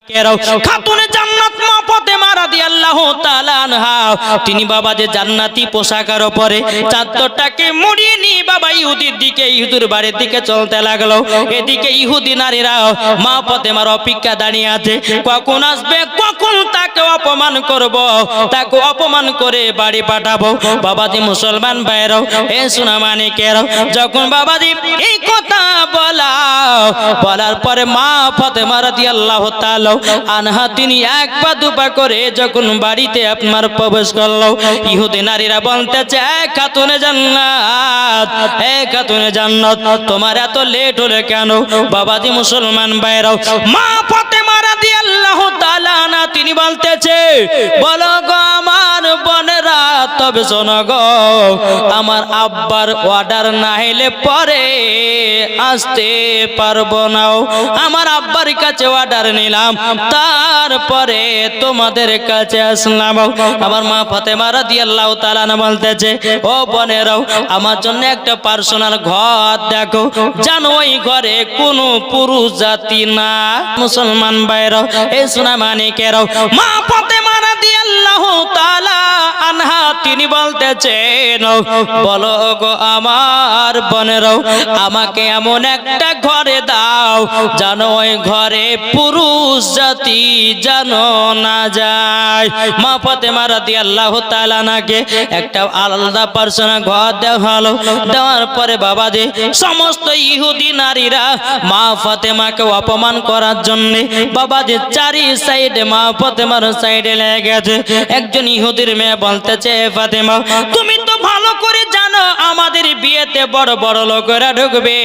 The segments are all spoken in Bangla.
খাতুনে জান্নাত মা ফাতেমা রাদিয়াল্লাহু তাআলা আনহা তিনি বাবা যে জান্নাতি পোশাকের উপরে চাদরটাকে মুড়িয়ে নিয়ে বাবা ইহুদির দিকে ইহুদির বাড়ির দিকে চলতে লাগলো। এদিকে ইহুদি নারীরা মা ফাতেমার অপেক্ষা দাঁড়িয়ে আছে, কখন আসবে, কখন তাকে অপমান করব, তাকে অপমান করে বাড়ি পাঠাবো। বাবাজি মুসলমান ভাইরাও এ সোনা মানিকেরাও, যখন বাবাজি এই কথা বলার পরে মা ফাতেমা রাদিয়াল্লাহু তাআলা আনহা তিনি এক পা দুপা করে যখন বাড়িতে আপনার প্রবেশ করলো, ইহুদি নারীরা বলতেছে, খাতুনে জান্নাত, খাতুনে জান্নাত, তোমার এত লেট হলো কেন? বাবাজি মুসলমান ভাইরাও মা ফাতেমা রাদিয়াল্লাহু তাআলা আনহা তিনি বলতেছে, বলো গো আমার বোনেরা, তবে শোনো গো, আমার আব্বার অর্ডার না হলে পরে আসতে পারবো না। আমার আব্বার কাছে অর্ডার নিলাম, তারপরে তোমাদের কাছে আসলাম। আমার মা ফাতেমা রাদিয়াল্লাহু তাআলা বলতেছে, ও বোনেরাও, আমার জন্য একটা পার্সোনাল ঘর দেখো, জানো ওই ঘরে কোনো পুরুষ জাতি না। মুসলমান ভাইরাও এই সোনা মানিকেরাও মা ফাতেমা রাদিয়াল্লাহু তাআলা আনহা তিনি বলতেছেন, বলো গো আমার বোনেরাও, আমাকে এমন একটা ঘরে দাও জানো ওই ঘরে পুরুষ জাতি জানো না যায়। মা ফাতেমা রাদিয়াল্লাহু তাআলা নাকে একটা আলাদা পার্সোনাল ঘর দেওয়া হলো। দেওয়ার পরে বাবাজি সমস্ত ইহুদি নারীরা মা ফাতেমাকে অপমান করার জন্য বাবাজি চারি সাইডে মা ফাতেমার সাইডে লেগে গেছে। একজন ইহুদির মেয়ে বলতেছে, ফাতেমা তুমি তো ভালো করে জানো আমাদের বিয়েতে বড় বড় লোকেরা ঢুকবে,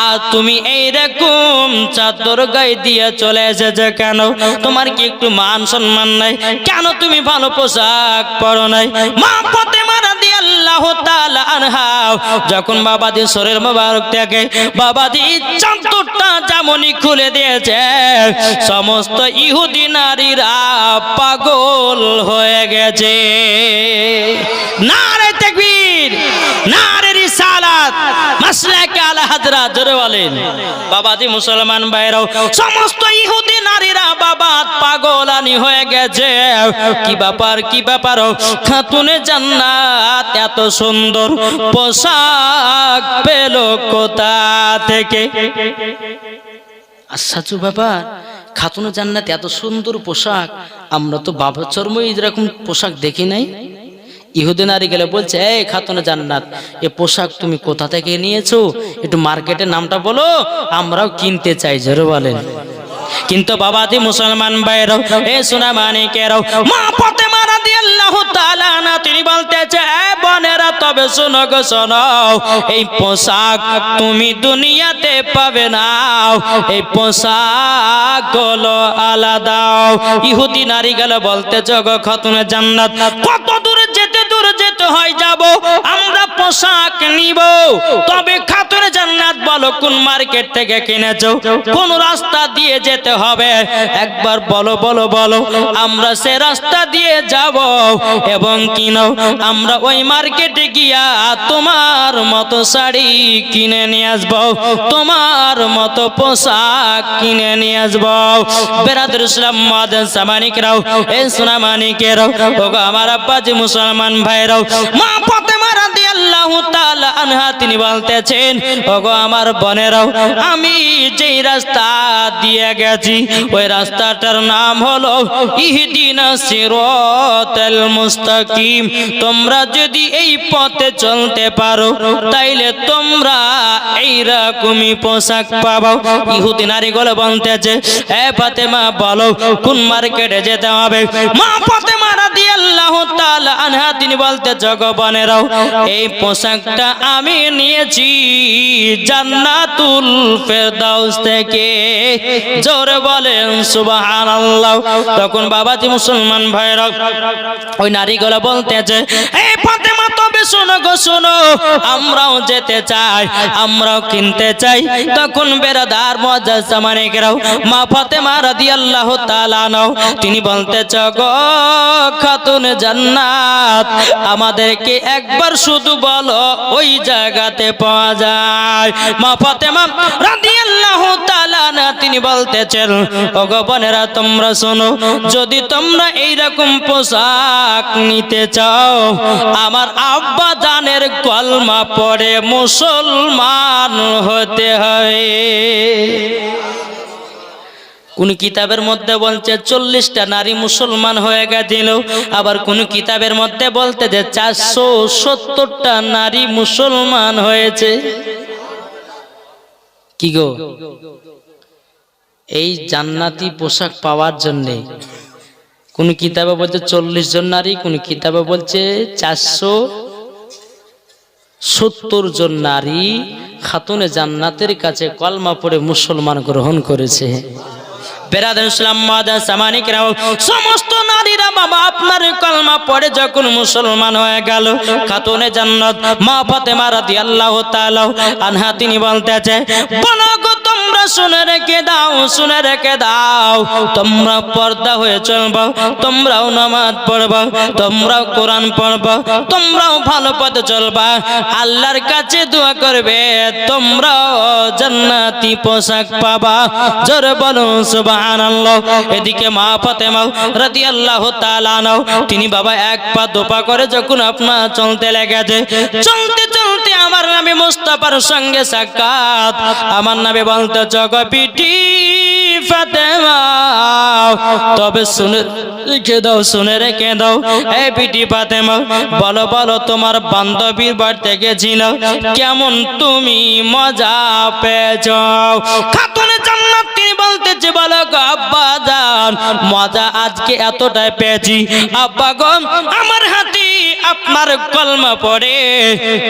আর তুমি এইরকম চাদর গায়ে দিয়ে চলে এসেছে কেন? তোমার কি একটু মান সম্মান নাই? কেন তুমি ভালো পোশাক পরো নাই? মা ফাতেমা রাদিয়াল্লাহু তাআলা আনহা যখন বাবাজি শরীর মোবারক থেকে বাবাজি চাদরটা যেমনই খুলে দিয়েছে, সমস্ত ইহুদি নারীরা পাগল হয়ে গেছে। নারে তাকবীর, নারে রিসালাত, মাসলাকে আলা হাজরা, জোরে বলেন। বাবাজি মুসলমান ভাইরাও সমস্ত ইহুদি নারীরা বাবা পাগলানি হয়ে গেছে। কি ব্যাপার, কি ব্যাপার? খাতুনে জান্নাত এত সুন্দর পোশাক পেল কোথা থেকে? আশ্চর্য ব্যাপার, খাতুনে জান্নাত এত সুন্দর পোশাক, আমরা তো বাবা চর্মই এরকম পোশাক দেখি নাই। ইহুদি নারী গেলে বলছে, এই খাতুনে জান্নাত, এ পোশাক তুমি কোথা থেকে নিয়েছো? একটু মার্কেটের নামটা বলো, আমরাও কিনতে চাই, জোরে বলেন। কিন্তু বাবাজি মুসলমান ভাইরাও এ সোনা মানিকেরাও মা ফাতেমা রাদিয়াল্লাহু তাআলা আনহা তিনি বলতেছে, বোনেরা তবে শোনো গো শোনো, এই পোশাক তুমি দুনিয়াতে পাবে না, এই পোশাক হলো আলাদা। ইহুদি নারী গেলে বলতেছে, গো খাতুনে জান্নাত কত দূরে যেতে হয় যাব, আমরা পোশাক নিব, তবে খাতুনে জান্নাত বলো কোন মার্কেট থেকে কিনেছো, কোন রাস্তা দিয়ে যেতে হবে, একবার বলো বলো বলো, আমরা সে রাস্তা দিয়ে যাব এবং কিনো, আমরা ওই মার্কেটে গিয়া তোমার মতো শাড়ি কিনে নিয়ে আসবো, তোমার মতো পোশাক কিনে নিয়ে আসবো। বেরাদুল ইসলাম মাদান সামানিকরাও এই সোনা মানিকেরাও, ওগো আমার আব্বাজি মুসলমান ভাইরাও মা ফাতেমা রাদিয়াল্লাহু তাআলা আনহা তিনি বলতেছেন, ওগো আমার বোনেরাও, আমি যেই রাস্তা দিয়ে গেছি ওই রাস্তাটার নাম হলো ইহদিনাস সিরাতাল মুস্তাকিম। তোমরা যদি এই পথে চলতে পারো তাইলে তোমরা এইরকমই পোশাক পাবো। ইহুদি নারীগুলো বলতেছে, এ ফাতেমা বলো কোন মার্কেটে যেতে হবে? মা ফাতেমা রাদিয়াল্লাহু তাআলা আনহা তিনি বলতে, জগবানেরাও এই পোশাকটা আমি নিয়েছি জান্নাতুল ফেরদাউস থেকে, জোরে বলেন সুবহানাল্লাহ। তখন বাবাজি মুসলমান ভাইরা ওই নারীগুলো বলতেছে, এই ফাতেমা তবে শোনো গো শোনো, আমরাও যেতে চাই, আমরাও কিনতে চাই। তখন বেরাদার মুআজ্জাজ জামানিকেরাও মা ফাতেমা রাদিয়াল্লাহু তাআলা আনহা তিনি বলতেছে, গো খাতুন জান্নাত আমাদেরকে একবার শুধু বলো ওই জায়গাতে পাওয়া যায়। মা ফাতেমা রাদিয়াল্লাহু তাআলা না তিনি বলতেছেন, ওগো বোনেরা তোমরা শোনো, যদি তোমরা এইরকম পোশাক নিতে চাও, আমার আব্বা জানের কলমা পড়ে মুসলমান হতে হয়। কোন কিতাবের মধ্যে বলছে 40টা নারী মুসলমান হয়ে গেছিল, আবার কোন কিতাবের মধ্যে বলতে যে 470টা নারী মুসলমান হয়েছে। কি গো, এই জান্নাতি পোশাক পাওয়ার জন্যে কোন কিতাবে বলছে 40 জন নারী, কোন কিতাবে বলছে 470 জন নারী খাতুনে জান্নাতের কাছে কলমা পড়ে মুসলমান গ্রহণ করেছে। বেরাদার ইসলাম মাদার সামানিকরাও, সমস্ত নারীরা বাবা আপনার কলমা পড়ে যখন মুসলমান হয়ে গেল, খাতুনে জান্নাত মা ফাতেমা রাদিয়াল্লাহু তাআলা আনহা তিনি বলতেছে, বলো গো তোমরা শুনে রেখে দাও, শুনে রেখে দাও, তোমরা পর্দা হয়ে চলবা, তোমরাও নামাজ পড়বা, তোমরাও কোরআন পড়বা, তোমরাও ভালো পথে চলবা, আল্লাহর কাছে দোয়া করবে, তোমরাও জান্নাতি পোশাক পাবা। জোরে বলুন সুবহানাল্লাহ। এদিকে মা ফাতেমা রাদিয়াল্লাহু তাআলা আনহা তিনি বাবা এক পা দোপা করে যখন আপনার চলতে লেগেছে, চলতে চলতে আমার নবী মুস্তাফার সঙ্গে সাক্ষাৎ। আমার নবী বলতে, জগো বিটি ফাতেমা, তবে শুনে রেখে দাও, শুনে রেখে দাও, এই বিটি ফাতেমা, বলো বলো তোমার বান্ধবীর বাড়িতে গেছিল, কেমন তুমি মজা পেয়েছো? খাতুনে জান্নাত তিনি বলতেছে, বলো গো আব্বা জান, মজা আজকে এতটাই পেয়েছি আব্বা গো, আমার হাতে আপনার কলমা পড়ে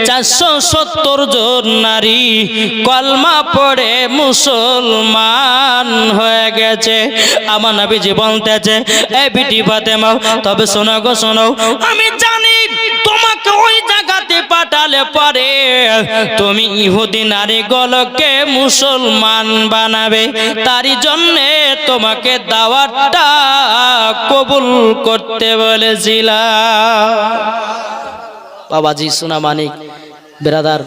470 জন নারী কলমা পড়ে মুসলমান হয়ে গেছে। আমার নবীজি বলতেছে, এই বিটি ফাতেমা, তবে শোনো গো শোনো, আমি জানি তোমাকে ওই জায়গাতে পাঠালে পরে তুমি ইহুদি নারীগুলোকে মুসলমান বানাবে, তারই জন্যে তোমাকে দাওয়াতটা কবুল করতে বলেছিলাম। বাবাজি সোনা মানিক বেরাদার,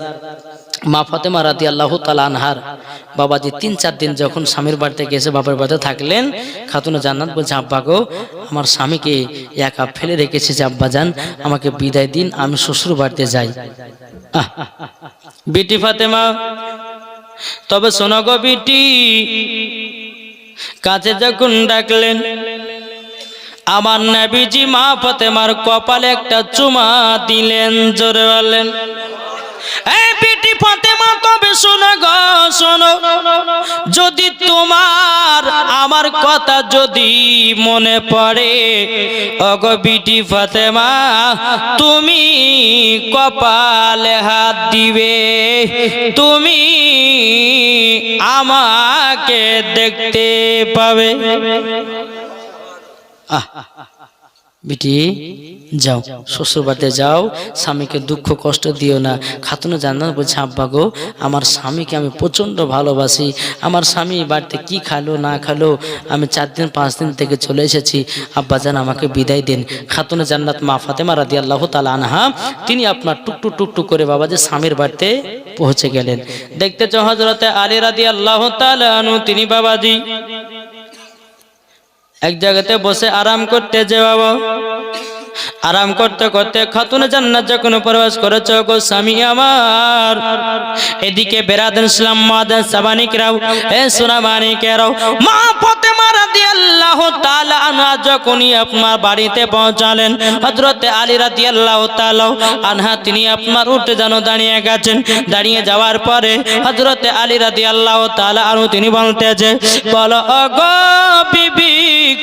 মা ফাতেমা রাদিয়াল্লাহু তাআলা আনহার বাবাজি 3-4 দিন যখন স্বামীর বাড়িতে গেছে, বাবার বাড়িতে থাকলেন, খাতুনে জান্নাত বলছে, আব্বা গো আমার স্বামীকে একা ফেলে রেখেছে, যে আব্বা জান আমাকে বিদায় দিন, আমি শ্বশুর বাড়িতে যাই। বিটি ফাতেমা, তবে শোনো গো বিটি, কাছে যখন ডাকলেন, আমার নবীজি মা ফাতেমার কপালে একটা চুমা দিলেন। জোরে বলেন, এই বিটি ফাতেমা, তবে শোনো গো শোনো, যদি তোমার আমার কথা যদি মনে পড়ে, ওগো বিটি ফাতেমা, তুমি কপালে হাত দিবে, তুমি আমাকে দেখতে পাবে। বিটি যাও, শ্বশুর বাড়িতে যাও, স্বামীকে দুঃখ কষ্ট দিও না। খাতুনে জান্নাত বলছে, আব্বা গো আমার স্বামীকে আমি প্রচণ্ড ভালোবাসি, আমার স্বামী বাড়িতে কি খালো না খালো, আমি 4 দিন 5 দিন থেকে চলে এসেছি, আব্বা জান আমাকে বিদায় দিন। খাতুনে জান্নাত মা ফাতেমা রাদিয়াল্লাহু তাআলা আনহা তিনি আপনার টুকটুক টুকটুক করে বাবা যে স্বামীর বাড়িতে পৌঁছে গেলেন। দেখতে চাও হযরতে আলী রাদিয়াল্লাহু তাআলা আনহু তিনি বাবাজি এক জায়গাতে বসে আরাম করতে যে বাবা, আরাম করতে করতে খাতুনে জান্নাত যখন প্রবেশ করেছে, গো স্বামী আমার, এদিকে বেরাদার ইসলাম মাদার সাবানিকরাও, এ সোনা মানিকেরাও, মা ফাতেমা রাদিয়াল্লাহু তাআলা আনহা যখনই আপনার বাড়িতে পৌঁছালেন, হযরতে আলী রাদিয়াল্লাহু তাআলা আনহা তিনি আপনার উঠে যেন দাঁড়িয়ে গেছেন। দাঁড়িয়ে যাওয়ার পরে হযরতে আলী রাদিয়াল্লাহু তাআলা আনহু তিনি বলতেছে, বলো গো বিবি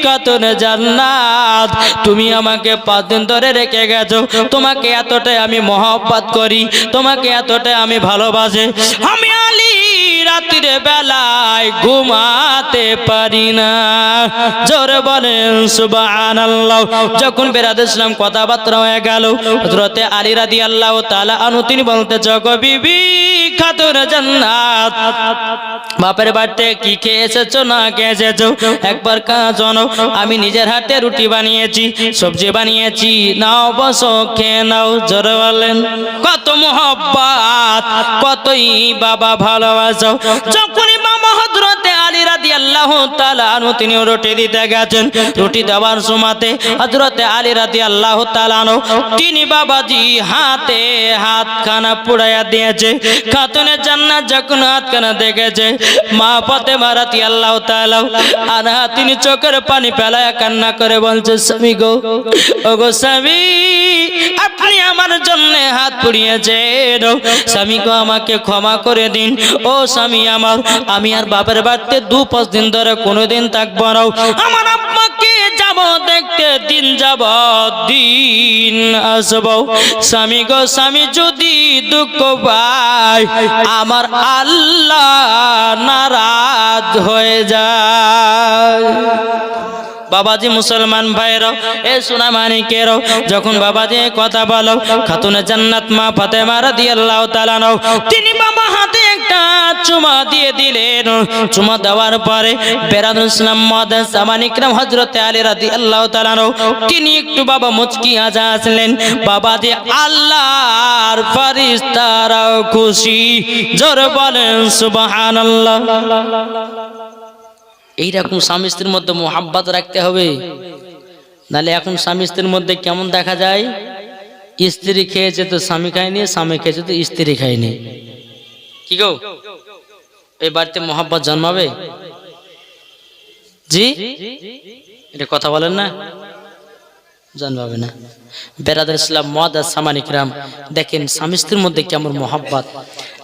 খাতুনে জান্নাত, তুমি আমাকে 5 দিন ধরে রেখে গেছো, তোমাকে এতটাই আমি মহব্বত করি, তোমাকে এতটাই আমি ভালোবাসি, আমি আলী রাতের বেলায় ঘুমাতে পারি না। জোরে বলেন সুবহানাল্লাহ। যখন বেরাদার ইসলাম কথাবার্তা হয়ে গেল, হযরতে আলী রাদিয়াল্লাহু তাআলা আনহু তিনি বলতে, জগো বিবি খাতুনে জান্নাত, বাপের বাড়িতে কি খেয়ে এসেছো না খেয়ে এসেছো একবার জানো। আমি নিজের হাতে রুটি বানিয়েছি, সবজি বানিয়েছি, নাও বসো খেয়ে নাও। জোরে বলেন কত মোহব্বত, কতই বাবা ভালোবাসো। যখনই বাবা হযরতে আলী রাদিয়াল্লাহু তাআলা আনহু তিনি রুটি দিতে গেছেন, রুটি দেওয়ার সময়তে হযরতে আলী রাদিয়াল্লাহু তাআলা আনহু তিনি বাবাজি হাতে হাতখানা পুড়াইয়া দিয়েছে। খাতুনে জান্নাত যখন হাতখানা দেখেছে, মা ফাতেমা রাদিয়াল্লাহু তাআলা আনহা তিনি চোখের পানি ফেলায়া কান্না করে বলছে, স্বামী গো, ওগো স্বামী, আপনি আমার জন্য হাত পুড়িয়েছেন, স্বামী গো আমাকে ক্ষমা করে দিন। ও স্বামী আমার, আমি আর বাপের বাড়িতে 2-5 দিন ধরে কোনোদিন থাকবো না। আমার আম্মাকে যাব দেখতে, দিন যাব দিন আসবো। স্বামী গো, স্বামী যদি দুঃখ পায় আমার আল্লাহ নারাজ হয়ে যায়। বাবাজি মুসলমান ভাইরাও, এ সোনা মানিকেরও, যখন বাবাজি কথা বলো, খাতুনে জান্নাত মা ফাতেমা রাদিয়াল্লাহু তাআলা আনহা তিনি বাবা হাতে একটা চুমা দিয়ে দিলেন। চুমা দেওয়ার পরে বেরাদুল ইসলাম মুআদ্দাস সামানিকরাম হযরতে আলী রাদিয়াল্লাহু তাআলা আনহু তিনি একটু বাবা মুচকি হাসলেন। বাবাজি আল্লাহর ফেরেশতারাও খুশি। জোরে বলেন সুবহানাল্লাহ। এইরকম স্বামী স্ত্রীর মধ্যে মোহাব্বত রাখতে হবে, নাহলে এখন স্বামী স্ত্রীর মধ্যে কেমন দেখা যায়, স্ত্রী খেয়েছে তো স্বামী খায়নি, স্বামী খেয়েছে তো স্ত্রী খায়নি। কি গো, এই বাড়িতে মোহাব্বত জন্মাবে? জি, এটা কথা বলেন না, জন্মাবে না। বেরাদার ইসলাম মুআদ্দাস সামানিকরাম, দেখেন স্বামী স্ত্রীর মধ্যে কেমন মোহাব্বত।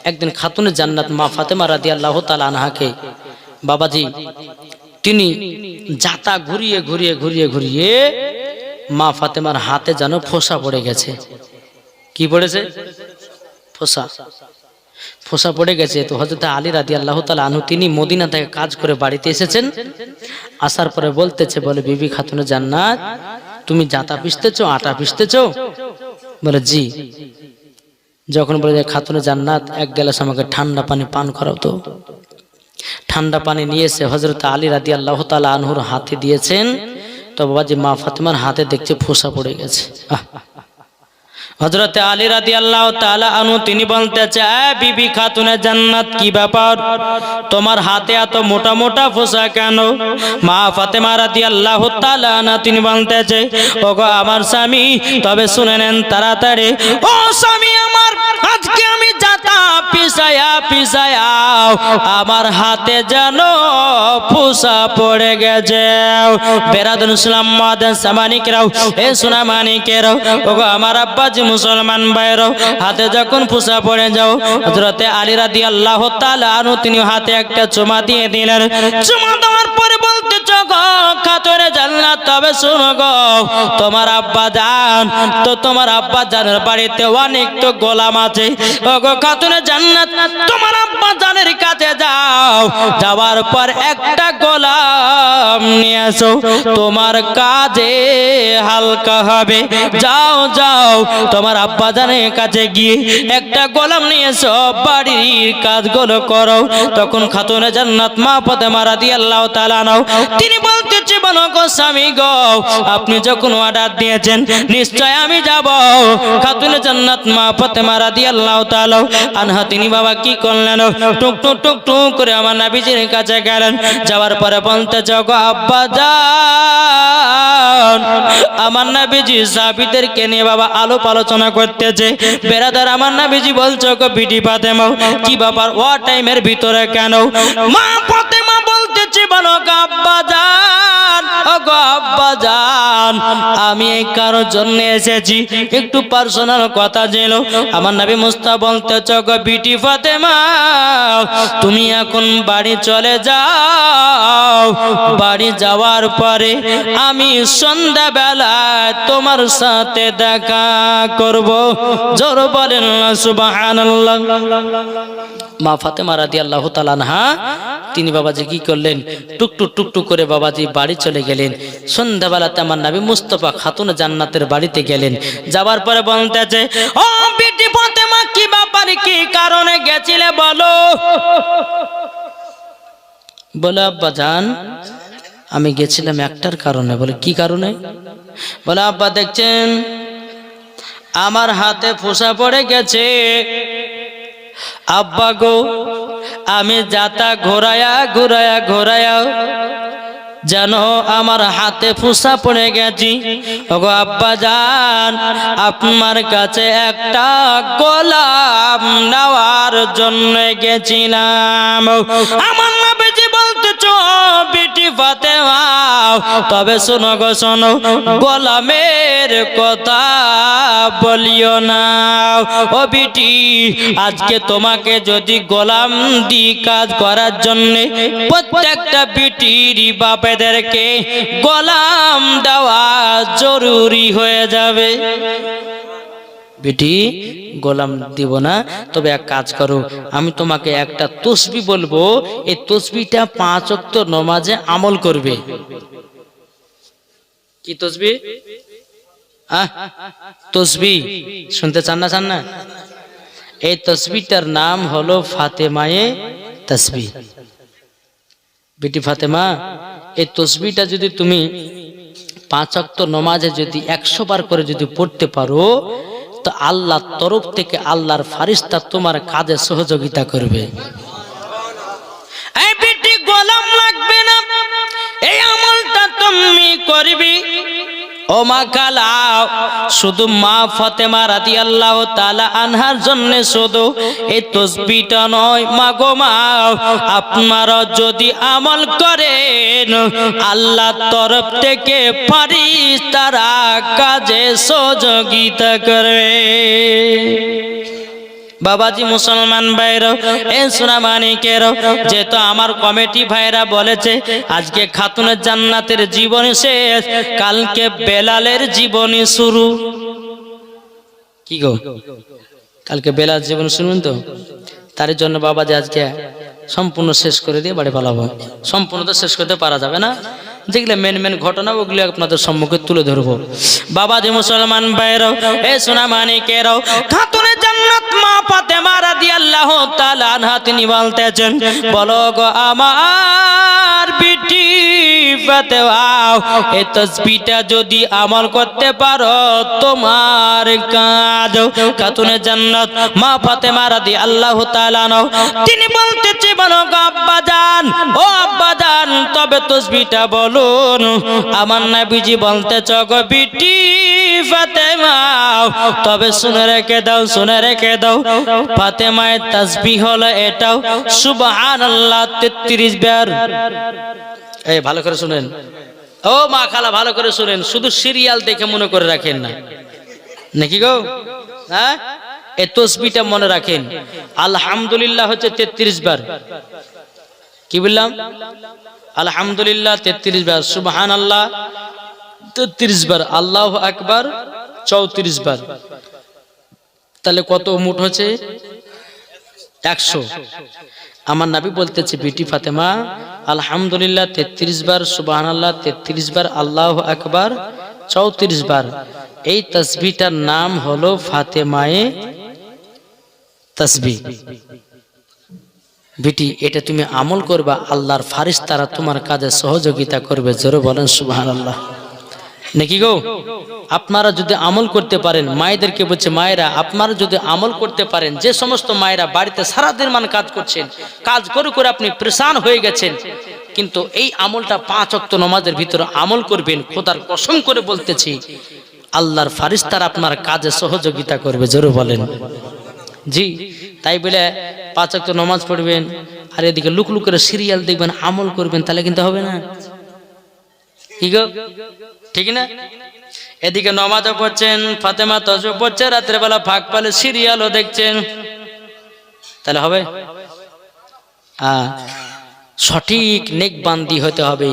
একদিন খাতুনে জান্নাত মা ফাতেমা রাদিয়াল্লাহু তাআলা আনহাকে বাবাজি তিনি জাতা ঘুরিয়ে ঘুরিয়ে ঘুরিয়ে ঘুরিয়ে মা ফাতেমার হাতে যেন ফোসা পড়ে গেছে। কি পড়েছে? ফোসা। ফোসা পড়ে গেছে। তো হযরত আলী রাদিয়াল্লাহু তাআলা আনহু তিনি মদিনা থেকে কাজ করে বাড়িতে এসেছেন। আসার পরে বলতেছে, বলে বিবি খাতুনে জান্নাত, তুমি জাতা পিষতেছো, আটা পিষতেছো? বলে জি। যখন বলে খাতুনে জান্নাত, এক গ্লাস আমাকে ঠান্ডা পানি পান করাও তো। ঠান্ডা পানি নিয়ে এসে হযরত আলী রাদিয়াল্লাহু তাআলা আনহুর হাতে দিয়েছেন। তো বাবাজি মা ফাতেমার হাতে দেখছে ফোসা পড়ে গেছে। হযরত আলী রাদিয়াল্লাহু তাআলা আনহু তিনি বলতেছে, বিবি খাতুনে জান্নাত, কি ব্যাপার, তোমার হাতে এত মোটা মোটা ফোসা কেন? মা ফাতেমা রাদিয়াল্লাহু তাআলা আনহা তিনি বলতেছে, ওগো আমার স্বামী, তবে শুনে নেন তাড়াতাড়ি। ও স্বামী আমার, আজকে আমি জাতা পিছায়া পিছায়া আমার হাতে যেন ফোসা পড়ে গেছে। বেরাদুল ইসলাম মুআদ্দাস সামানিকরাও, এ সোনা মানিকেরাও, ওগো আমার আব্বাজি মুসলমান ভাইরাও, হাতে যখন ফোসা পড়ে যাও, হযরতে আলী রাদিয়াল্লাহু তাআলা আনহু তিনি হাতে একটা চুমা দিয়ে দিলেন। চুমা দেওয়ার পরে বলতেছ, গো খাতুনে জান্নাত, তবে শুনো গো, তোমার আব্বা জান তো, তোমার আব্বা জানের বাড়িতে অনেক তো গোলাম আছে। ওগো খাতুনে জান্নাত, তোমার আব্বা জানের কাছে যাও, যাওয়ার পর একটা গোলাম নিয়ে আসো, তোমার কাজে হালকা হবে। যাও যাও, তোমার আব্বা জানের কাছে গিয়ে একটা গোলাম নিয়ে এসো, বাড়ির কাজগুলো করো। তখন খাতুনে জান্নাত মা ফাতেমা রাদিয়াল্লাহু তাআলা আনহা তিনি বলতেছে, বলো গো স্বামী গো, আপনি যখন অর্ডার দিয়েছেন নিশ্চয় আমি যাব। খাতুনে জান্নাত মা ফাতেমা রাদিয়াল্লাহু তাআলা আনহা তিনি বাবা কি করলেন, টুক টুক টুক টুক করে আমার নবীজির কাছে গেলেন। যাওয়ার পরে বলতেছে, গো আব্বা জান, আমার নবীজি সাহাবীদেরকে নিয়ে বাবা আলোপ আলোচনা করতেছে। বেরাদার আমার নবীজি বলছো, গো বিটি ফাতেমা, কি ব্যাপার, ও টাইমের ভিতরে কেন? মা ফাতেমা বলতেছে, বলো গো আব্বা জান, ও গো আব্বা জান, আমি এই কারোর জন্য এসেছি, একটু পার্সোনাল কথা ছিল। আমার নবী মুস্তাফা বলতেছে, গো বিটি ফাতেমা, তুমি এখন বাড়ি চলে যাও। বাড়ি যাওয়ার পরে আমি সন্ধ্যাবেলা তোমার সাথে দেখা করব। জোর বলেন সুবহানাল্লাহ। মা ফাতেমা রাদিয়াল্লাহু তাআলা আনহা তিনি বাবাজি কি করলেন, টুকটুক টুকটুক করে বাবাজি বাড়ি চলে গেলেন। সন্ধ্যাবেলাতে আমার নবী মুস্তাফা খাতুনে জান্নাতের বাড়িতে গেলেন। যাবার পরে বলতেছে, ও বিটি ফাতেমা, কি ব্যাপার, কি কারণে গেছিলে বলো? বলে আব্বা জান আমি গেছিলাম একটার কারণে। বলে কি কারণে? বলে আব্বা দেখছেন আমার হাতে ফোঁসা পড়ে গেছে। আব্বা গো আমি যাতা ঘোরায়া ঘোরায়া ঘোরায়া যেন আমার হাতে ফোঁসা পড়ে গেছি। ওগো আব্বা জান আপনার কাছে একটা গোলাম নেওয়ার জন্য গেছিলাম। আমার নবীজি বলতেছ বিটি ফাতেমা তবে শোনো গো শোনো, গোলামের কথা বলিও না। ও বিটি আজকে তোমাকে যদি গোলাম দি কাজ করার জন্য প্রত্যেকটা বিটির বাপেদেরকে গোলাম দেওয়া জরুরি হয়ে যাবে। বেটি গোলাম দিব না, তবে এক কাজ করো, আমি তোমাকে একটা তসবিহ বলবো, এই তসবিহটা 5 ওয়াক্ত নামাজে আমল করবে। কি তসবিহ? তসবিহ শুনতে চান না? চান না? এই তসবিহটার নাম হলো ফাতেমায়ে তসবিহ। বেটি ফাতেমা এই তসবিহটা যদি তুমি 5 ওয়াক্ত নামাজে যদি 100 বার করে যদি পড়তে পারো তো আল্লাহর তরফ থেকে আল্লাহর ফারিস্তা তোমার কাজে সহযোগিতা করবে। এই বেটি গোলাম লাগবে না, এই আমলটা তুমি করবি। ও মা খালা শুধু মা ফাতেমা রাদিয়াল্লাহু তাআলা আনহার জন্য শুধু এই তাসবিহটা নয়, মা গো মা আপনারা যদি আমল করেন আল্লাহর তরফ থেকে ফেরেশতারা কাজে সহযোগিতা করবে। বাবাজি মুসলমান ভাইরা এ সোনা মানিকেরা, যেহেতু আমার কমিটি ভাইরা বলেছে আজকে খাতুনের জান্নাতের জীবনী শেষ, কালকে বেলালের জীবনী শুরু। কি গো কালকে বেলাল জীবন শুনবেন তো? তার জন্য বাবাজি আজকে সম্পূর্ণ শেষ করে দিয়ে বাড়ি পালাবো। সম্পূর্ণ তো শেষ করতে পারা যাবে না, যেগুলো মেন মেন ঘটনা ওগুলো আপনাদের সম্মুখে তুলে ধরবো। বাবাজি মুসলমান ভাইরা এ সোনা মানিকেরাও, খাতুনের জান্নাত মা ফাতেমা রাদিয়াল্লাহু তাআলা আনহা তিনি বলতেছেন, বলো গো আমার বিটি ফাতেমা এই তাসবিহটা যদি আমল করতে পারো তোমার কাজ। খাতুনের জান্নাত মা ফাতেমা রাদিয়াল্লাহু তাআলা তিনি বলতেছে, বলো গো আব্বা জান, ও আব্বা জান তবে তাসবিহটা বলুন। আমার নবীজি বলতেছ গো বিটি ফাতেমা তবে শুনে রেখে দাও, শুনে রেখে দাও। ফাতেমার তাসবিহ হলো এটাও সুবহানাল্লাহ 33 বার। এই ভালো করে শুনেন, ও মা খালা ভালো করে শুনেন, শুধু সিরিয়াল দেখে মনে করে রাখেন না নাকি গো? হ্যাঁ এই তাসবিহটা মনে রাখেন। আলহামদুলিল্লাহ হচ্ছে 33 বার। কি বললাম? আলহামদুলিল্লাহ 33 বার, সুবহানাল্লাহ 33 বার, আল্লাহু আকবার 34 বার। তাহলে কত মোট হচ্ছে? 100। আমার নবী বলতেছে বিটি ফাতেমা আলহামদুলিল্লাহ 33 বার, সুবহানাল্লাহ 33 বার, আল্লাহু আকবার 34 বার। এই তাসবিহটার নাম হলো ফাতেমায়ে তাসবিহ। বেটি এটা তুমি আমল করবা, আল্লাহর ফারিস্তারা তোমার কাজে সহযোগিতা করবে। জোরে বলেন সুবহানাল্লাহ। নাকি গো? আপনারা যদি আমল করতে পারেন, মায়েদেরকে বলছে মায়েরা আপনারা যদি আমল করতে পারেন, যে সমস্ত মায়েরা বাড়িতে সারাদিন মান কাজ করছেন, কাজ করে করে আপনি পরেশান হয়ে গেছেন, কিন্তু এই আমলটা 5 ওয়াক্ত নামাজের ভিতরে আমল করবেন, খোদার কসম করে বলতেছি আল্লাহর ফারিস্তারা আপনার কাজে সহযোগিতা করবে। জোরে বলেন জি। তাই বলে 5 ওয়াক্ত নামাজ পড়বেন আর এদিকে লুক লুক করে সিরিয়াল দেখবেন, আমল করবেন, তাহলে কিন্তু হবে না। কি গো ঠিক না? এদিকে নামাজও পড়ছেন, ফাতেমা তাসবিহ পড়ছে, রাতের বেলা ফাঁক পালে সিরিয়ালও দেখছেন, তাহলে হবে? সঠিক নেকবান্দি হতে হবে।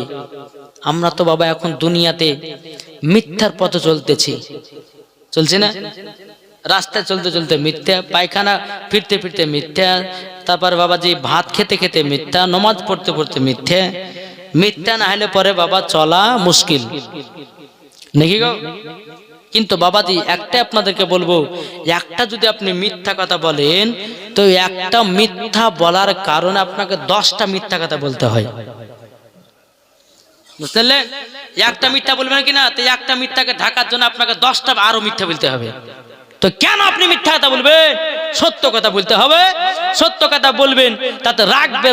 আমরা তো বাবা এখন দুনিয়াতে মিথ্যার পথে চলতেছি, চলছে না? রাস্তায় চলতে চলতে মিথ্যা, পায়খানা ফিরতে ফিরতে মিথ্যা, তারপর বাবাজি ভাত খেতে খেতে মিথ্যা, নামাজ পড়তে পড়তে মিথ্যা। মিথ্যা না হলে পরে বাবা চলা মুশকিল নাকি গো? কিন্তু বাবাজি একটা আপনাদেরকে বলবো, একটা যদি আপনি মিথ্যা কথা বলেন তো একটা মিথ্যা বলার কারণে আপনাকে 10টা মিথ্যা কথা বলতে হয়, বুঝলেন? একটা মিথ্যা বলবেন কিনা, তো একটা মিথ্যাকে ঢাকার জন্য আপনাকে 10টা আরো মিথ্যা বলতে হবে। তো কেন আপনি মিথ্যা কথা বলবেন? সত্য কথা বলতে হবে। সত্য কথা বলবেন, তাতে রাখবে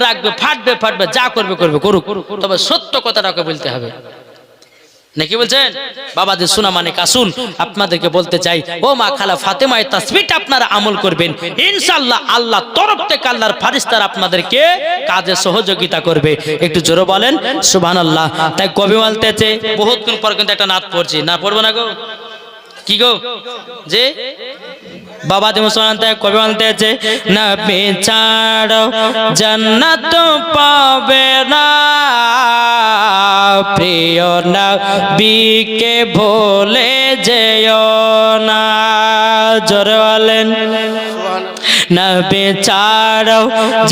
ফাটবে, যা করবে করুক, তবে সত্য কথাটাকে বলতে হবে, নাকি বলছেন? বাবাদের শোনা মানে কাসুন, আপনাদেরকে বলতে চাই, ও মা খালা ফাতেমায়ে তাসবিহটা আপনারা আমল করবেন, ইনশাআল্লাহ আল্লাহ তরফ থেকে আল্লাহর ফেরেশতারা আপনাদেরকে কাজে সহযোগিতা করবে। একটু জোরে বলেন সুবহানাল্লাহ। তাই কবি বলতেছে, বহুতক্ষণ পর কিন্তু একটা নাত পড়ছি, না পড়বো না গো? কি গো যে বাবা দি মুসলমান, তাই কবি বলতেছে, নবী ছাড়ো জান্নাত পাবে না, প্রিয় নবীকে ভুলে যেও না। জোরে বলেন নবী ছাড়ো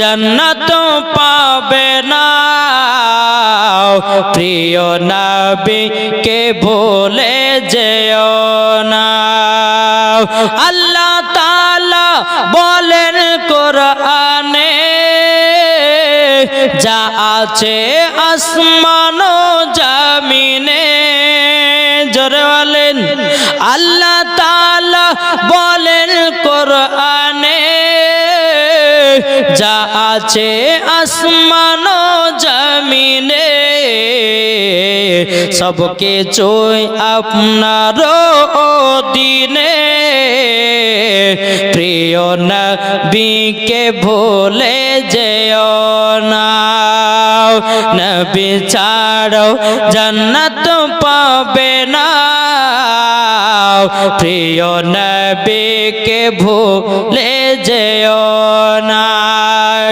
জান্নাত পাবে না, প্রিয় নবীকে ভুলে যেও না। আল্লাহ তাআলা বলেন কোরআনে, যা আছে আসমান ও জমিনে। জোরে বলেন আল্লাহ তাআলা বলেন কোরআনে, যা আছে আসমান ও জমিনে, সব কিছুই আপনার অধীনে, প্রিয় নবীকে ভুলে যেও না। নবী ছাড়ো জান্নাত পাবে না, প্রিয় নবীকে ভুলে যেও না।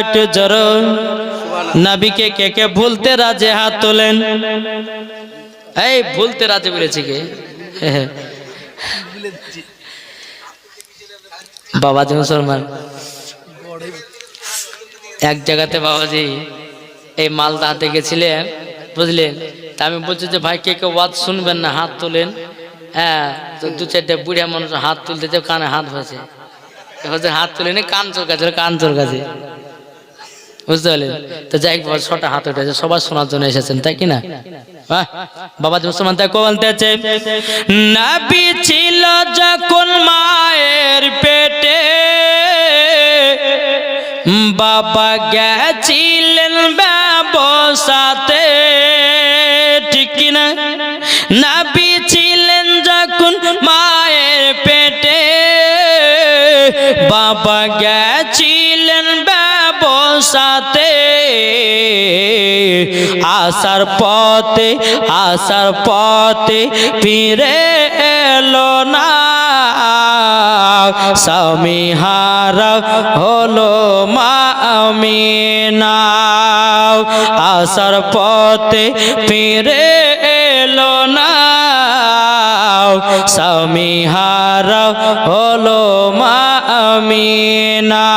একটু জোরে নবীকে কে কে ভুলতে রাজি হাত তোলেন। এই ভুলতে রাজি বলেছি কে? বাবাজি মুসলমান, এক জায়গাতে বাবাজি এই মালদা হাতে গেছিলেন, বুঝলেন? তা আমি বলছি যে ভাই কে কে ওয়াজ শুনবেন না, হাত তোলেন। হ্যাঁ, তো 2-4টা বুড়িয়া মানুষ হাত তুলতে যে কানে হাত হয়েছে, হাত তুলেনি, কান চলকাছে, বুঝতে পারলেন? তো যাই হোক 6টা হাত উঠেছে, সবাই শোনার জন্য এসেছেন, তাই কিনা? বাবা মুসলমান, তাই বলতেছে, নবী ছিল যখন মায়ের পেটে, বাবা গেছিলেন ব্যবসাতে, ঠিক কিনা? নবী ছিলেন যখন মায়ের পেটে, বাবা গেছিলেন ব্যবসাতে, আসার পথে ফিরে এলো না, স্বামী হারা হলো মা আমিনা। আসার পথে ফিরে এলো না, স্বামী হারা হলো মা আমিনা।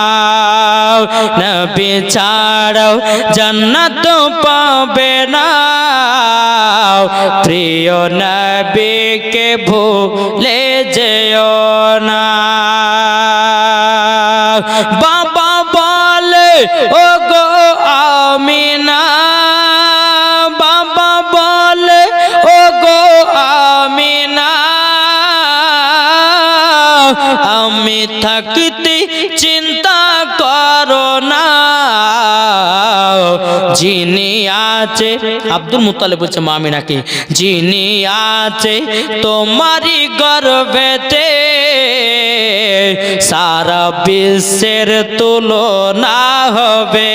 নবী ছাড়ো জান্নাত পাবে না, প্রিয় নবীকে ভুলে যেও না। বাবা বলে ও গো আমিনা, বাবা বলে ও গো আমিনা, আমি থাকিতে চিন্তা করো না, যিনি আছে, আব্দুল মুত্তালিব বলছে মা আমিনাকে, যিনি আছে তোমারই গর্ভেতে, সারা বিশ্বের তুলনা হবে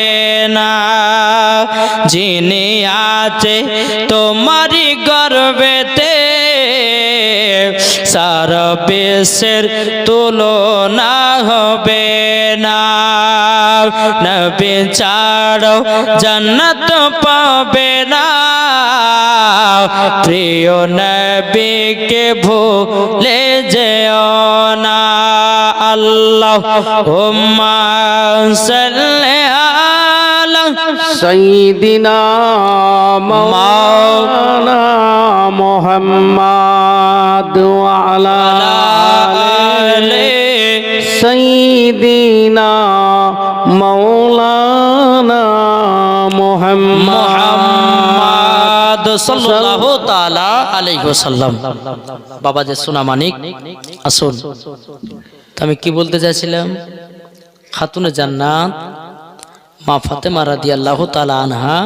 না, যিনি আছে তোমারই গর্ভেতে, সারা বিশ্বের তুলনা হবে না। নবী ছাড়ো জান্নাত পাবে না, প্রিয় নবীকে ভুলে যেও না। আল্লাহুম্মা সাল্লি আলা সাইয়্যিদিনা মাওলানা মুহাম্মাদ ওয়া আলা আলি সাইয়্যিদিনা মাওলানা মুহাম্মাদ সাল্লাল্লাহু তাআলা আলাইহি ওয়াসাল্লাম। বাবা যে সোনা মানিক, আসুন। আমি কি বলতে চাইছিলাম, খাতুনে জান্নাত মা ফাতেমা রাদিয়াল্লাহু তাআলা আনহা,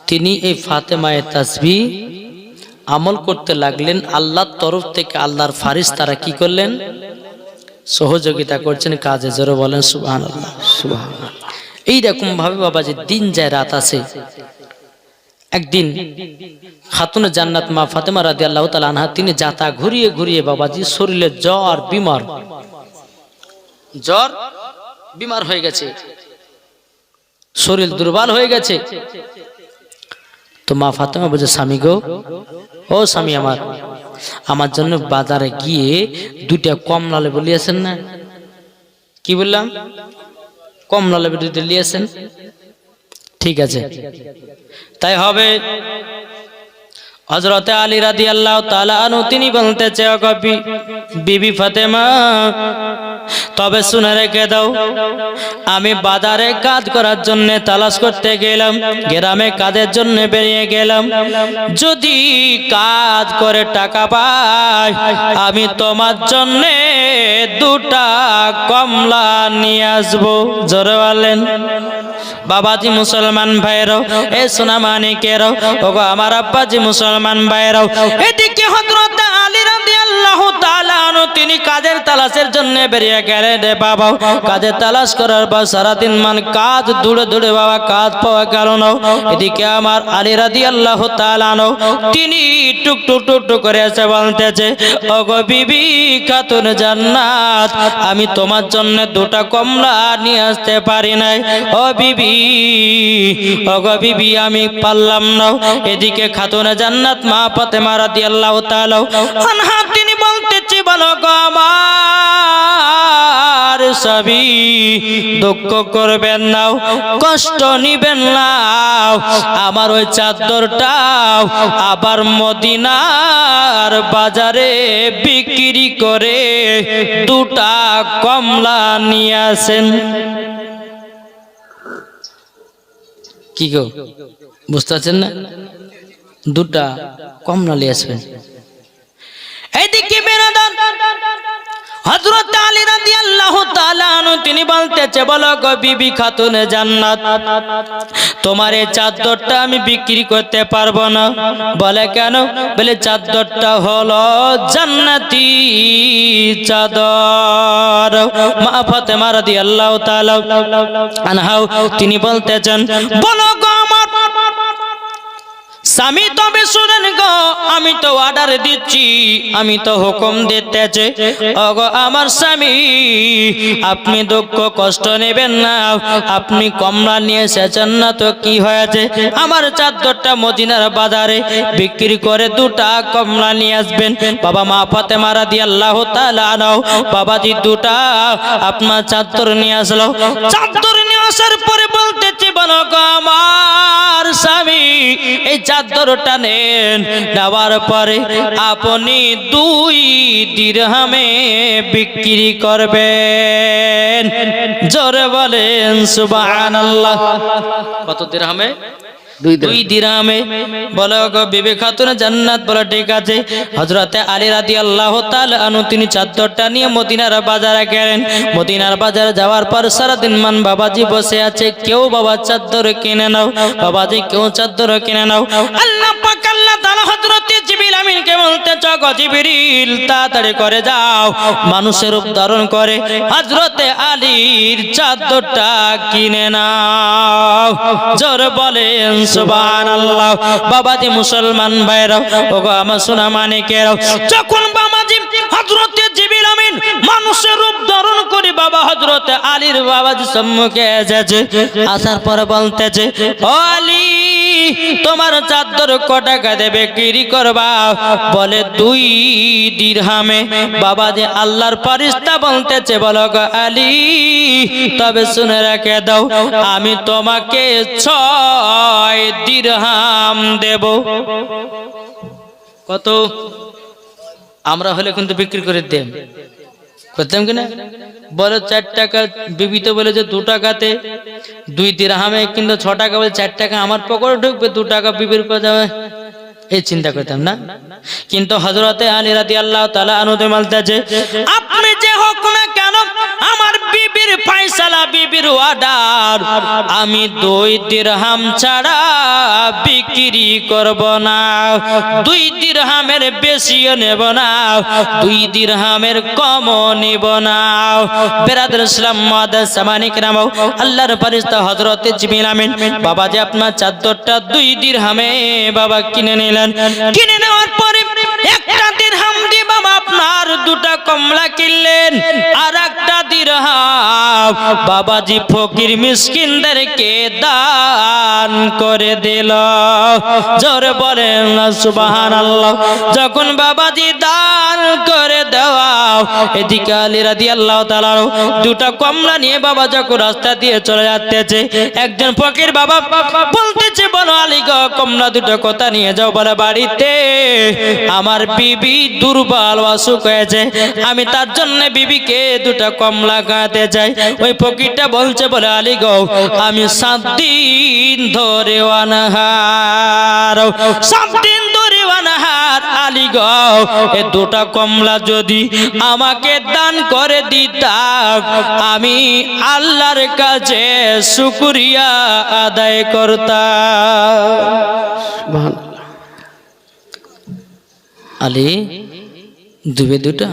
তিনি এই ফাতেমায়ে তাসবিহ আমল করতে লাগলেন। আল্লাহর তরফ থেকে আল্লাহর ফারিস্তারা কি করলেন, সহযোগিতা করছেন কাজে। জোরে বলেন সুবহানাল্লাহ। সুবহানাল্লাহ। এইরকম ভাবে বাবাজি দিন যায় রাত আসে। একদিন খাতুনে জান্নাত মা ফাতেমা রাদিয়াল্লাহু তাআলা আনহা, তিনি যাতা ঘুরিয়ে ঘুরিয়ে বাবাজি শরীরে জ্বর বিমার হয়ে গেছে, শরীর দুর্বল হয়ে গেছে। তো মা ফাতেমা বলছে, স্বামী গো, ও স্বামী আমার জন্য বাজারে গিয়ে দুইটা কমলা লেবু লিয়েছেন না? কি বললাম? কমলা লেবু দুইটা লিয়েছেন? ঠিক আছে, তাই হবে। হযরতে আলী রাদিয়াল্লাহু তাআলা আনহু তিনি বলতেছে, ও বিবি ফাতেমা, তবে শুনে রেখে দাও, আমি বাজারে কাজ করার জন্য তালাশ করতে গেলাম, গ্রামে কাজের জন্য বেরিয়ে গেলাম। যদি কাজ করে টাকা পাই, আমি তোমার জন্য দুটা কমলা নিয়ে আসবো। জোরে বলেন। বাবাজি মুসলমান ভাইরাও, এ সোনা মানিকেরাও, ওগো আমার আব্বাজি মুসলমান ভাইরাও, এদিকে হযরত আলী রাদিয়াল্লাহু তাআলা আনহু তিনি কাজের তালাশের জন্য বেরিয়ে গেলেন। রে বাবা, কাজের তালাশ করার পর সারাদিন কাজ দৌড়ে দৌড়ে বাবা কাজ পাওয়া গেল না। এদিকে আমার আলী রাদিয়াল্লাহু তাআলা আনহু তিনি টুক টুক টুক টুক করে এসে বলতেছে, ওগো বিবি খাতুন জান্নাত, আমি তোমার জন্য দুটা কমলা নিয়ে আসতে পারি নাই। ও বিবি, ওগো বিবি, আমি পারলাম না। এদিকে খাতুন জান্নাত মা ফাতেমা রাদিয়াল্লাহু তাআলা আনহা তিনি বলতেছে, বলো গো আমার স্বামী, দুঃখ করবেন না, কষ্ট নিবেন না, আমার ওই চাদরটাও আবার মদিনার বাজারে বিক্রি করে দুটা কমলা নিয়ে আসেন। কি গো, বুঝতে পারছেন না? দুটা কমলা নিয়ে আসবেন। এইদিকে বেরাদান হযরত আলী রাদিয়াল্লাহু তাআলা আনহু তিনি বলতেছে, বলো গো বিবি খাতুনে জান্নাত, তোমার এই চাদরটা আমি বিক্রি করতে পারবো না। বলে কেন? বলে চাদরটা হলো জান্নাতি চাদর। মা ফাতেমা রাদিয়াল্লাহু তাআলা আনহা তিনি বলতেছেন, বলো গো আমার স্বামী, তবে শুনেন গো, আমি তো অর্ডার দিচ্ছি, আমি তো হুকুম দিতেছি। ওগো আমার স্বামী, আপনি দুঃখ কষ্ট নেবেন না, আপনি কমলা নিয়ে এসেছেন না তো কি হয়েছে, আমার চাদরটা মদিনার বাজারে বিক্রি করে দুটা কমলা নিয়ে আসবেন। বাবা মা ফাতেমা রাদিয়াল্লাহু তাআলা আনহা বাবাজি দুটা আপনার চাদর নিয়ে আসলো। চাদর নিয়ে আসার পরে বলতেছে, বলো গো আমার স্বামী, এই চাদরটা নেন, নেওয়ার পরে আপনি 2 দিরহামে বিক্রি করবেন। জোরে বলেন সুবহানাল্লাহ। কত দিরহামে? 2 দিরহামে। বলো গো বিবি খাতুন জান্নাত, বলো ঠিক আছে। হযরতে আলী রাদিয়াল্লাহু তাআলা আনহু তিনি চাদরটা নিয়ে মদিনার বাজারে গেলেন। মদিনার বাজারে যাওয়ার পর সারাদিন বাবাজি বসে আছে, কেউ বাবা চাদর কিনে নাও, বাবাজি কেউ চাদর কিনে নাও। আল্লাহ পাক আল্লাহ তাআলা হযরতে জিবরিল আমিনকে বলতেছে, গো জিবরিল তাড়াতাড়ি করে যাও, মানুষের রূপ ধারণ করে হযরতে আলীর চাদরটা কিনে নাও। জোরে বলেন সুবহানাল্লাহ। বাবাজি মুসলমান ভাইরা, ওগো আমার সোনা মানিকেরাও, যখন বাবাজি হযরতে জিবরিল আমিন মানুষের রূপ ধারণ করে বাবা হযরতে আলীর বাবাজি সম্মুখে এসেছে, আসার পরে বলতেছে, ও আলী, তোমার চাদর কত টাকা দেবে বিক্রি করবা? বলে 2 দিরহামে। বাবাজি আল্লাহর ফেরেশতা বলতেছে, বলো গো আলী, তবে শুনে রেখে দাও, আমি তোমাকে 6 দিরহাম দেব। কত? আমরা হলে কিন্তু বিক্রি করে দেন, করতাম কিনা? বলে 4 টাকা, বিবি তো বলে যে 2 টাকাতে 2 দিরহামে, কিন্তু 6 টাকা বলে 4 টাকা আমার পকেটে ঢুকবে, 2 টাকা বিবির পা যাবে, এই চিন্তা করতাম না। কিন্তু হযরতে আলী রাদিয়াল্লাহু তাআলা আনহু বলতেছে, আপনি যে হোক না কেন, আমার বিবির ফয়সালা, বিবির অর্ডার, আমি 2 দিরহাম ছাড়া বিক্রি করব না। 2 দিরহামের বেশিও নেব না, 2 দিরহামের কমও নেব না। বেরাদর ইসলাম মুআদ্দাস সামানি کرام, আল্লাহর ফেরেশতা হযরতে জিবরিল আমিন বাবা যে আপনার চাদরটা 2 দিরহামে বাবা কিনে নিলেন। কিনে নেওয়ার পরে 1টা দিরহাম দিয়ে বাবা আপনার 2টা কমলা কিনলেন, আর 1টা দিরহাম বাবাজি ফকির মিসকিনদেরকে দান করে দিল। জোরে বলেন না সুবহানাল্লাহ। যখন বাবাজি দান করে দেওয়া, এদিকে আলী রাদিয়াল্লাহু তাআলা 2টা কমলা নিয়ে বাবা যখন রাস্তা দিয়ে চলে যাচ্ছে, একজন ফকির বাবা বলতেছে, বলো আলী গো, কমলা 2টা কথা নিয়ে যাও। বলে বাড়িতে আমার বিবি দুর্বল অসুখ হয়েছে, আমি তার জন্য বিবিকে 2টা কমলা খাওয়াতে চাই। ওই ফকিরটা বলছে, বলে আলী গো, আমি 7 দিন ধরে অনাহার, 7 দিন ধরে অনাহার। আলী গো, এই 2টা কমলা যদি আমাকে দান করে দিতাম, আমি আল্লাহর কাছে শুকরিয়া আদায় করতাম। আলী দিবে 2টা?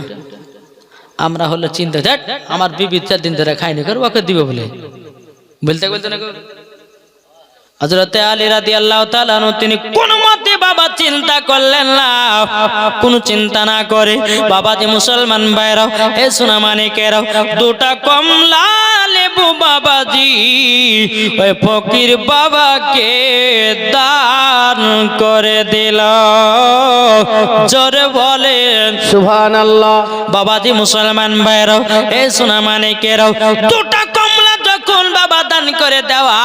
আমরা হলো চিন্তা, দেখ আমার বিবি 4 দিন ধরে খাইনি, কর ওকে দিবে বলে বলতে বলতে না। হযরতে আলী রাদিয়াল্লাহু তাআলা আনহু তিনি কোনো মতে বাবা চিন্তা করলেন না। কোনো চিন্তা না করে বাবা যে মুসলমান ভাইরা, এ সোনা মানিকেরা, 2টা কমলা লেবু বাবাজি ওই ফকির বাবাকে দান করে দিল। জোরে বলেন সুবহানাল্লাহ। বাবাজি মুসলমান ভাইরা, এ সোনা মানিকেরা, 2টা কমলা যখন বাবা দান করে দেওয়া,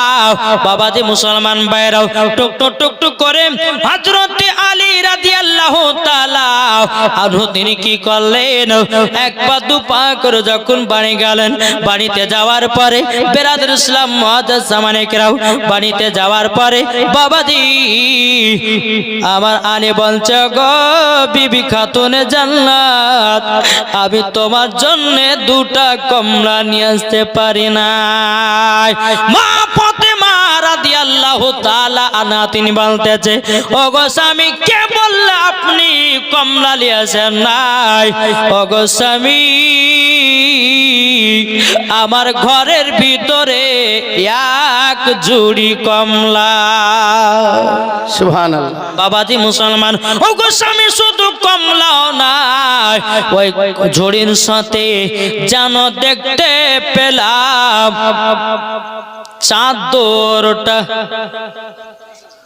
বাবাজি মুসলমান ভাইরা টুক টুক টুক টুক করে হযরতে আলী রাদিয়াল্লাহু তাআলা আনহু তিনি কি করলেন, 1 পা 2 পা করে যখন বাড়ি গেলেন, বাড়িতে যাওয়ার পরে বেরাদর ইসলাম মুআদ্দাস সামানে কেরাও, বাড়িতে যাওয়ার পরে বাবাজি আমার আলী বলছে, গো বিবি খাতুনে জান্নাত, আমি তোমার জন্য 2টা কমলা নিয়ে আসতে পারি না। মা ফাতেমা রাদিয়াল্লাহু তাআলা আনহা তিনি বলতেছে, ওগো স্বামী, কে বললে আপনি কমলা নিয়েছেন নাই? ওগো স্বামী, আমার ঘরের ভিতরে 1 জুড়ি কমলা। সুবহানাল্লাহ। বাবাজি মুসলমান, ওগো স্বামী, শুধু কমলাও নাই, ওই ঝুড়ির সাথে জানো দেখতে পেলাম চাদরটা।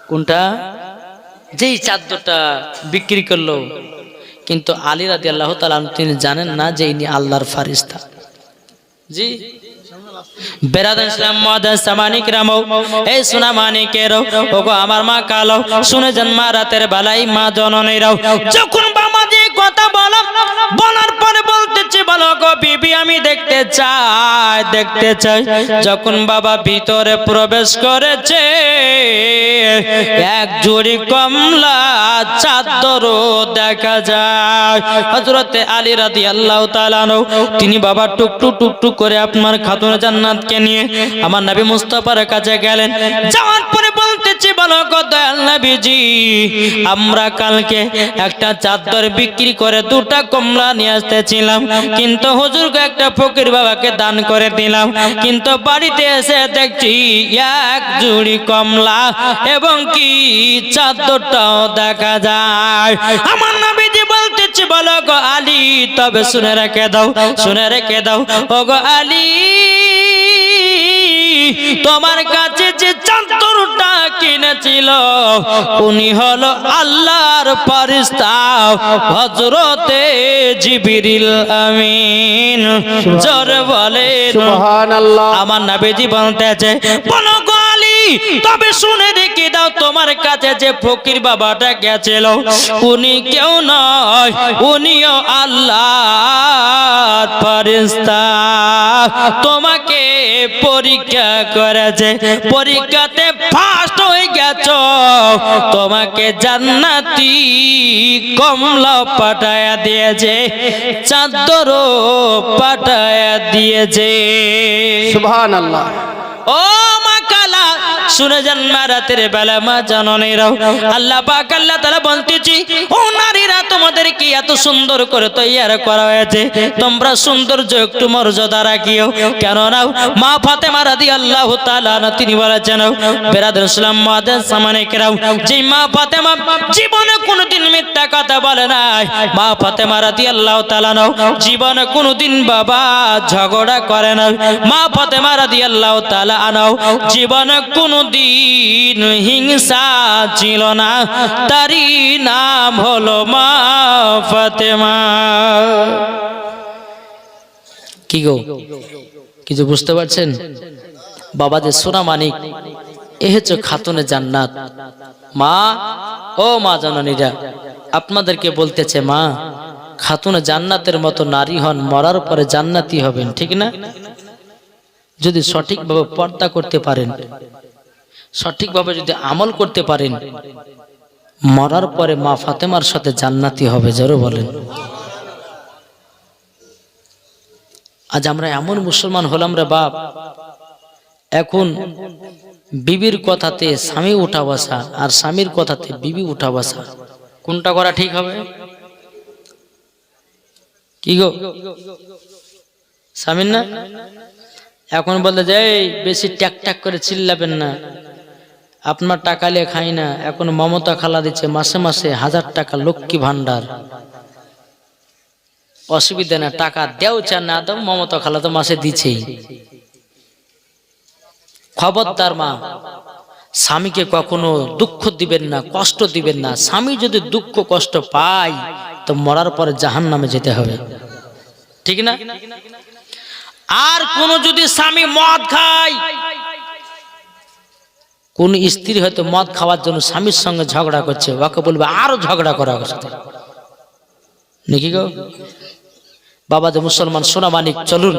কোনটা? যেই চাদরটা বিক্রি করলো। কিন্তু আলী রাদিয়াল্লাহু তাআলা তিনি জানেন না যে ইনি আল্লাহর ফেরেশতা। জি বেরাদার ইসলাম মুআদ্দাস সামানি کرام, এই সোনা মানিকের, ওগো আমার মা কালো, শুনে যান মা রাতের বেলায় মা জননীরাও, যখন বাবাজি কথা বলার পরে বলতেছে, বলো গো বিবি, আমি দেখতে চাই। যখন বাবা ভিতরে প্রবেশ করেছে, 1 জুড়ি কমলা চাদরও দেখা যায়। হযরতে আলী রাদিয়াল্লাহু তাআলা আনহু তিনি বাবা টুকটুক টুকটুক করে আপনার খাতুনে জান্নাতকে নিয়ে আমার নবী মুস্তাফার কাছে গেলেন। যাওয়ার পরে বলতেছে, বলো গো দয়াল নবীজি, আমরা কালকে একটা চাদর বিক্রি করে 2টা কমলা নিয়ে আসতেছিলাম, কিন্তু হুজুরকে একটা ফকির বাবাকে দান করে দিলাম, কিন্তু বাড়িতে এসে দেখছি 1 জুড়ি কমলা এবং কি চাদরটাও দেখা যায়। আমার নবীজি বলতেছে, বলো গো আলী, তবে শুনে রেখে দাও, ও গো আলী, তোমার কাছে যে চাদরটা কিনেছিল, উনি হলো আল্লাহর ফেরেশতা হযরতে জিবরিল আমিন। জোরে বলেন সুবহানাল্লাহ। আমার নবীজি বলতেছে, বলো গো আলী, তবে শুনে রেখে দাও, তোমার কাছে যে ফকির বাবাটা গেছিল উনি কেউ নয়, উনিও আল্লাহর ফেরেশতা। তোমাকে পরীক্ষা করেছে, পরীক্ষাতে ফার্স্ট হয়ে গেছো, তোমাকে জান্নাতি কমলা পাঠায়া দিয়েছে, চাদরও পাঠায়া দিয়েছে। সুবহানাল্লাহ। ও মা কালা, শুনে যান মা, রাতের বেলা মা জননীরাও, আল্লাহ পাক আল্লাহ তাআলা বলতেছি, ও নারীরা, তোমাদেরকে এত সুন্দর করে তৈয়ার করা হয়েছে, তোমরা সৌন্দর্য একটু মর্যাদা রাখিও। কেননা মা ফাতেমা রাদিয়াল্লাহু তাআলা আনহা তিনি বলেছেন, বেরাদর ইসলাম মুআজ্জাজ সামানে কেরাম, যে মা ফাতেমা জীবনে কোনোদিন মিথ্যা কথা বলে নাই। মা ফাতেমা রাদিয়াল্লাহু তাআলা আনহা জীবনে কোনোদিন বাবা ঝগড়া করে না। মা ফাতেমা রাদিয়াল্লাহু তাআলা আনহা জীবনে কোনোদিন হিংসা ছিল না। তারই নাম হলো মা ফাতেমা। কি গো, কিছু বুঝতে পারছেন? বাবাদের সোনা মানিক, এ হচ্ছে খাতুনে জান্নাত। মা, ও মা জননীরা, আপনাদেরকে বলতেছে, মা খাতুনে জান্নাতের মতো নারী হন, মরার পরে জান্নাতি হবেন, ঠিক না? যদি সঠিকভাবে পর্দা করতে পারেন, সঠিকভাবে যদি আমল করতে পারেন, মরার পরে মা ফাতেমার সাথে জান্নাতি হবে। জোরে বলেন। আজ আমরা এমন মুসলমান হলাম রে বাপ, এখন বিবির কথাতে স্বামী উঠা বসা আর স্বামীর কথাতে বিবি উঠা বসা, কোনটা করা ঠিক হবে? কি গো, স্বামীর না? এখন বলতে যে বেশি ট্যাক ট্যাক করে চিল্লাবেন না, আপনার টাকা নিয়ে খাই না। এখন মমতা খালা দিচ্ছে মাসে মাসে 1000 টাকা লক্ষ্মী ভান্ডার, অসুবিধা না, টাকা দেও চান না দাও, মমতা খালা তো মাসে দিছেই। খবরদার মা, স্বামীকে কখনো দুঃখ দিবেন না, কষ্ট দিবেন না। স্বামী যদি দুঃখ কষ্ট পায় তো মরার পরে জাহান্নামে যেতে হবে, ঠিক না? আর কোন যদি স্বামী মদ খায়, কোন স্ত্রী হয়তো মদ খাওয়ার জন্য স্বামীর সঙ্গে ঝগড়া করছে, ওকে বলবে আরো ঝগড়া করা নাকি গো? বাবা যে মুসলমান সোনা মানিক, চলুন,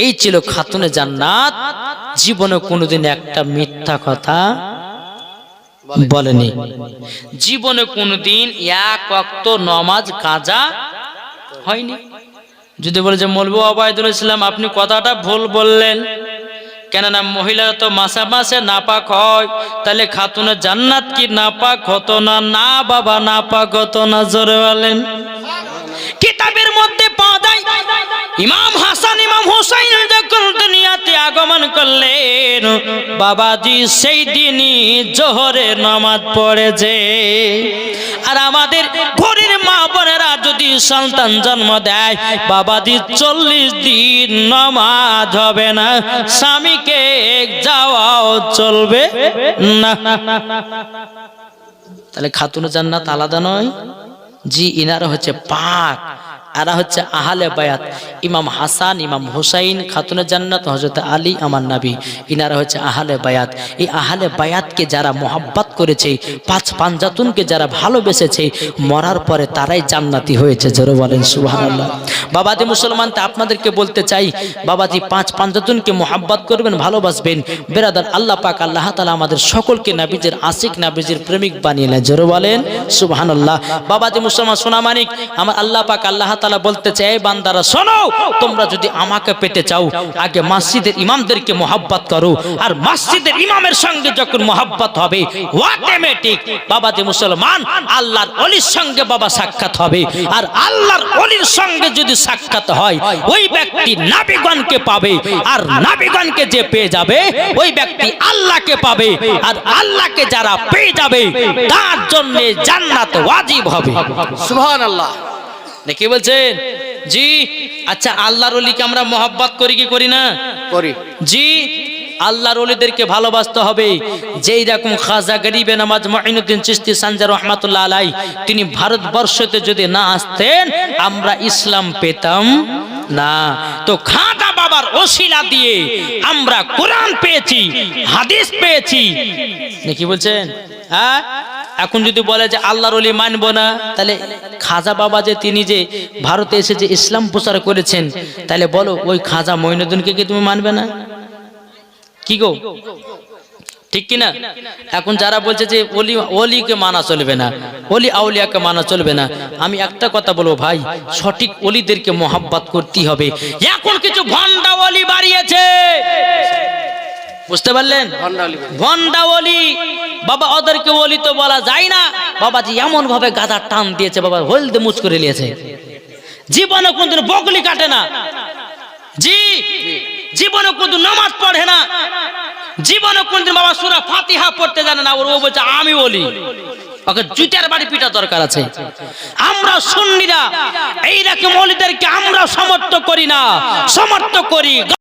এই ছিল খাতুনে জান্নাত। জীবনে কোনোদিন একটা মিথ্যা কথা বলেনি, জীবনে কোনোদিন এক ওয়াক্ত নামাজ কাজা হয়নি। যদি বলে যে মৌলভী ওবায়দুল ইসলাম আপনি কথাটা ভুল বললেন, কেননা মহিলা তো মাসে মাসে নাপাক হয়, তাহলে খাতুনে জান্নাত কি নাপাক হতো না? না বাবা, নাপাক হতো না। জোরে বলেন। কিতাবের মধ্যে পাওয়া যায়, ইমাম হাসান ইমাম হুসাইন যখন দুনিয়াতে আগমন করলেন, বাবাজি সেই দিনই জোহরের নামাজ পড়েছে। আর আমাদের ঘরের মা বোনেরা যদি সন্তান জন্ম দেয়, বাবাজি 40 দিন নামাজ হবে না, স্বামীকে যাওয়াও চলবে না। তাহলে খাতুনে জান্নাত আলাদা নয় জি, ইনারা হচ্ছে পাক, এরা হচ্ছে আহলে বায়াত। ইমাম হাসান ইমাম হুসাইন খাতুনে জান্নাত, হযরত আলী আমার নবী, ইনারা হচ্ছে আহলে বায়াত। এই আহলে বায়াতকে যারা মোহাব্বত করেছে, 5 পাঞ্জাতুনকে যারা ভালোবেসেছে, মরার পরে তারাই জান্নাতি হয়েছে। জোরে বলেন সুবহানাল্লাহ। বাবাজি মুসলমান, তা আপনাদেরকে বলতে চাই, বাবাজি 5 পাঞ্জাতুনকে মোহাব্বত করবেন, ভালোবাসবেন। বেরাদার, আল্লাহ পাক আল্লাহ তাআলা আমাদের সকলকে নবীজির আশিক, নবীজির প্রেমিক বানিয়ে নেয়। জোরে বলেন সুবহানাল্লাহ। বাবাজি মুসলমান সোনা মানিক, আমার আল্লাহ পাক আল্লাহ তাআলা বলতে চাই, বান্দারা শোনো, তোমরা যদি আমাকে পেতে চাও, আগে মসজিদের ইমামদেরকে মোহাব্বত করো। আর মসজিদের ইমামের সঙ্গে যখন মোহাব্বত হবে, অটোমেটিক বাবাজি মুসলমান আল্লাহর ওলির সঙ্গে বাবা সাক্ষাৎ হবে। আর আল্লাহর ওলির সঙ্গে যদি সাক্ষাৎ হয়, ওই ব্যক্তি নবীগণকে পাবে। আর নবীগণকে যে পেয়ে যাবে, ওই ব্যক্তি আল্লাহকে পাবে। আর আল্লাহকে যারা পেয়ে যাবে, তার জন্য জান্নাত ওয়াজিব হবে। সুবহানাল্লাহ। কি বলছেন জি? আচ্ছা, আল্লাহর ওলিকে আমরা মোহাব্বত করি কি করি না? করি জি। আল্লাহর ওলিদেরকে ভালোবাসতে হবে। যেই রকম খাজা গরিবে নামাজ মুঈনুদ্দিন চিশতি সানজার রহমাতুল্লাহ আলাইহি, তিনি ভারতবর্ষতে যদি না আসতেন, আমরা ইসলাম পেতাম না। তো খাজা বাবা বাবার ওসিলা দিয়ে আমরা কোরআন পেয়েছি, হাদিস পেয়েছি। কি বলছেন? হ্যাঁ, এখন যদি বলে যে আল্লাহর ওলি মানবো না, তাহলে খাজা বাবা যে তিনি যে ভারতে এসে যে ইসলাম প্রচার করেছেন, তাহলে বলো ওই খাজা মঈনুদ্দিনকে কি তুমি মানবে না? কি গো, ঠিক কিনা? এখন যারা বলছে যে ওলিকে মানা চলবে না, ওলি আউলিয়াকে মানা চলবে না, আমি একটা কথা বলবো ভাই, সঠিক ওলিদেরকে মোহাব্বত করতে হবে। এখন কিছু ভন্ডা ওলি বাড়িয়েছে, বুঝতে পারলেন? ভন্ডা ওলি বাবা, ওদেরকে ওলি তো বলা যায় না। বাবাজি এমন ভাবে গাদার টান দিয়েছে, বাবা হলদে মুচ করে নিয়েছে, জীবনে কোনদিন বগলি কাটে না, জি জীবনে কোনদিন নামাজ পড়ে না, জীবনে কোনদিন বাবা সূরা ফাতিহা পড়তে জানে না। ওর ও বলছে আমি বলি, ওকে জুতার বাড়ি পিটা দরকার আছে। আমরা সুন্নিরা এইরকম ওলিদেরকে আমরা সমর্থন করি না, সমর্থন করি